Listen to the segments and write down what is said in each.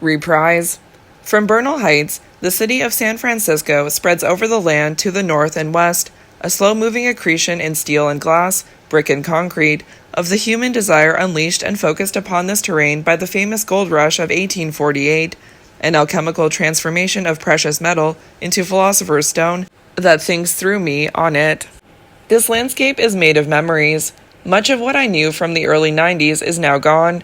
Reprise. From Bernal Heights, the city of San Francisco spreads over the land to the north and west, a slow-moving accretion in steel and glass, brick and concrete, of the human desire unleashed and focused upon this terrain by the famous gold rush of 1848, an alchemical transformation of precious metal into philosopher's stone that thinks through me on it. This landscape is made of memories. Much of what I knew from the early 90s is now gone.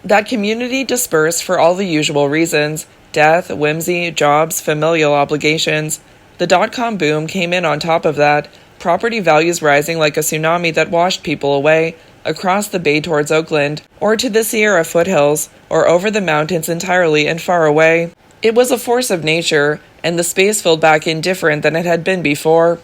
That community dispersed for all the usual reasons: death, whimsy, jobs, familial obligations. The dot-com boom came in on top of that, property values rising like a tsunami that washed people away, across the bay towards Oakland, or to the Sierra foothills, or over the mountains entirely and far away. It was a force of nature, and the space filled back in different than it had been before.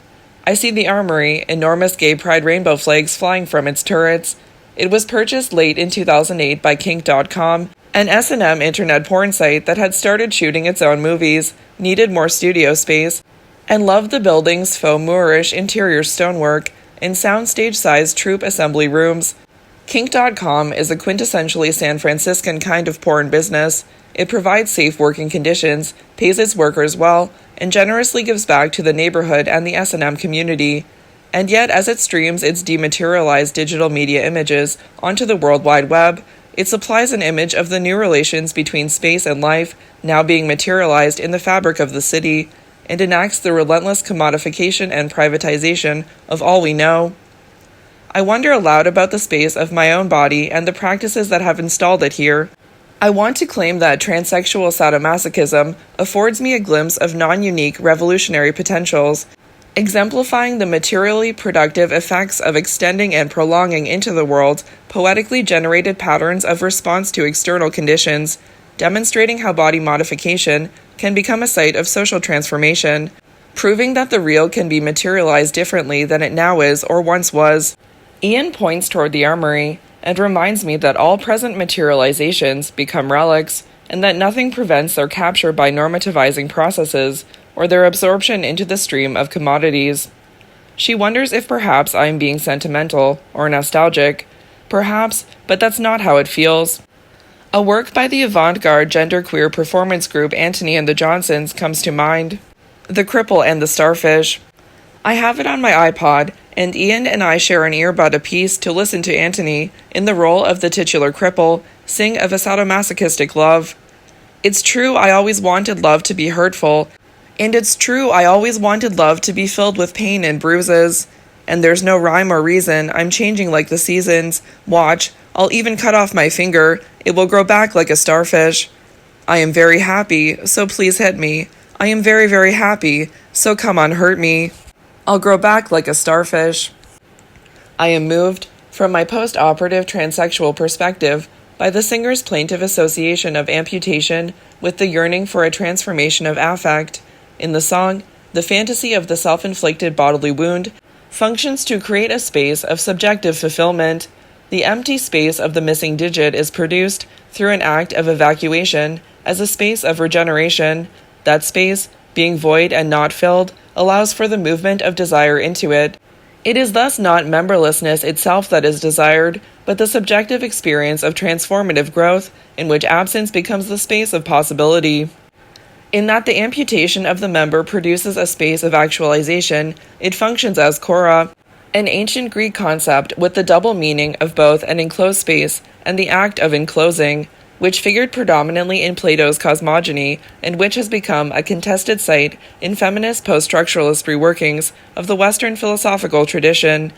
I see the Armory, enormous gay pride rainbow flags flying from its turrets. It was purchased late in 2008 by Kink.com, an S&M internet porn site that had started shooting its own movies, needed more studio space, and loved the building's faux Moorish interior stonework and soundstage-sized troupe assembly rooms. Kink.com is a quintessentially San Franciscan kind of porn business. It provides safe working conditions, pays its workers well, and generously gives back to the neighborhood and the S&M community. And yet, as it streams its dematerialized digital media images onto the World Wide Web, it supplies an image of the new relations between space and life now being materialized in the fabric of the city, and enacts the relentless commodification and privatization of all we know. I wonder aloud about the space of my own body and the practices that have installed it here. I want to claim that transsexual sadomasochism affords me a glimpse of non-unique revolutionary potentials, exemplifying the materially productive effects of extending and prolonging into the world poetically generated patterns of response to external conditions, demonstrating how body modification can become a site of social transformation, proving that the real can be materialized differently than it now is or once was. Ian points toward the Armory and reminds me that all present materializations become relics, and that nothing prevents their capture by normativizing processes or their absorption into the stream of commodities. She wonders if perhaps I am being sentimental or nostalgic. Perhaps, but that's not how it feels. A work by the avant-garde genderqueer performance group Antony and the Johnsons comes to mind: The Cripple and the Starfish. I have it on my iPod, and Ian and I share an earbud apiece to listen to Antony, in the role of the titular cripple, sing of a sadomasochistic love. It's true I always wanted love to be hurtful, and it's true I always wanted love to be filled with pain and bruises. And there's no rhyme or reason, I'm changing like the seasons. Watch, I'll even cut off my finger, it will grow back like a starfish. I am very happy, so please hit me. I am very, very happy, so come on, hurt me. I'll grow back like a starfish. I am moved, from my post-operative transsexual perspective, by the singer's plaintive association of amputation with the yearning for a transformation of affect. In the song, the fantasy of the self-inflicted bodily wound functions to create a space of subjective fulfillment. The empty space of the missing digit is produced through an act of evacuation as a space of regeneration. That space, being void and not filled, allows for the movement of desire into it. It is thus not memberlessness itself that is desired, but the subjective experience of transformative growth, in which absence becomes the space of possibility. In that the amputation of the member produces a space of actualization, it functions as chora, an ancient Greek concept with the double meaning of both an enclosed space and the act of enclosing, which figured predominantly in Plato's cosmogony and which has become a contested site in feminist post-structuralist reworkings of the Western philosophical tradition.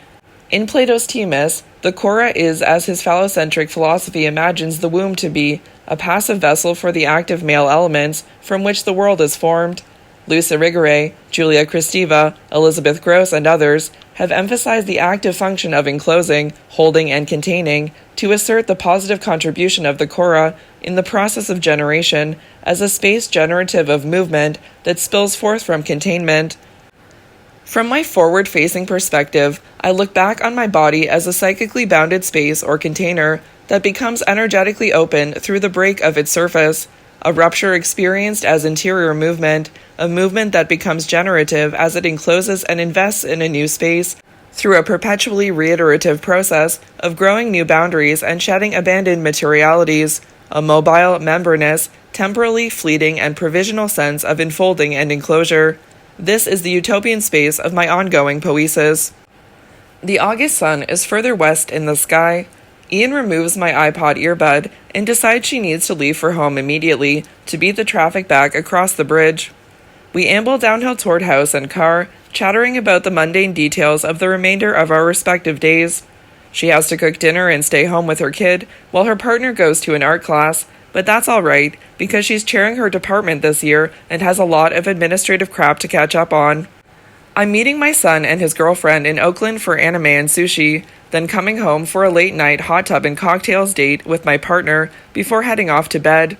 In Plato's Timaeus, the chora is as his phallocentric philosophy imagines the womb to be, a passive vessel for the active male elements from which the world is formed. Luce Irigaray, Julia Kristeva, Elizabeth Gross, and others have emphasized the active function of enclosing, holding, and containing to assert the positive contribution of the chora in the process of generation as a space generative of movement that spills forth from containment. From my forward-facing perspective, I look back on my body as a psychically bounded space or container that becomes energetically open through the break of its surface, a rupture experienced as interior movement, a movement that becomes generative as it encloses and invests in a new space, through a perpetually reiterative process of growing new boundaries and shedding abandoned materialities, a mobile membranous, temporally fleeting and provisional sense of enfolding and enclosure. This is the utopian space of my ongoing poesis. The August sun is further west in the sky. Ian removes my iPod earbud and decides she needs to leave for home immediately to beat the traffic back across the bridge. We amble downhill toward house and car, chattering about the mundane details of the remainder of our respective days. She has to cook dinner and stay home with her kid, while her partner goes to an art class, but that's alright, because she's chairing her department this year and has a lot of administrative crap to catch up on. I'm meeting my son and his girlfriend in Oakland for anime and sushi, then coming home for a late-night hot tub and cocktails date with my partner before heading off to bed.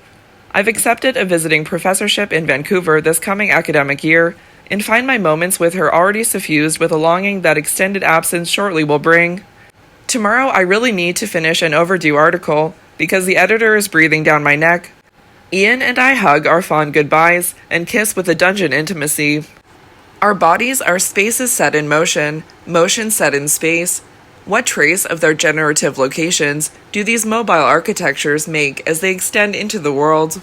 I've accepted a visiting professorship in Vancouver this coming academic year, and find my moments with her already suffused with a longing that extended absence shortly will bring. Tomorrow I really need to finish an overdue article, because the editor is breathing down my neck. Ian and I hug our fond goodbyes, and kiss with a dungeon intimacy. Our bodies are spaces set in motion, motion set in space. What trace of their generative locations do these mobile architectures make as they extend into the world?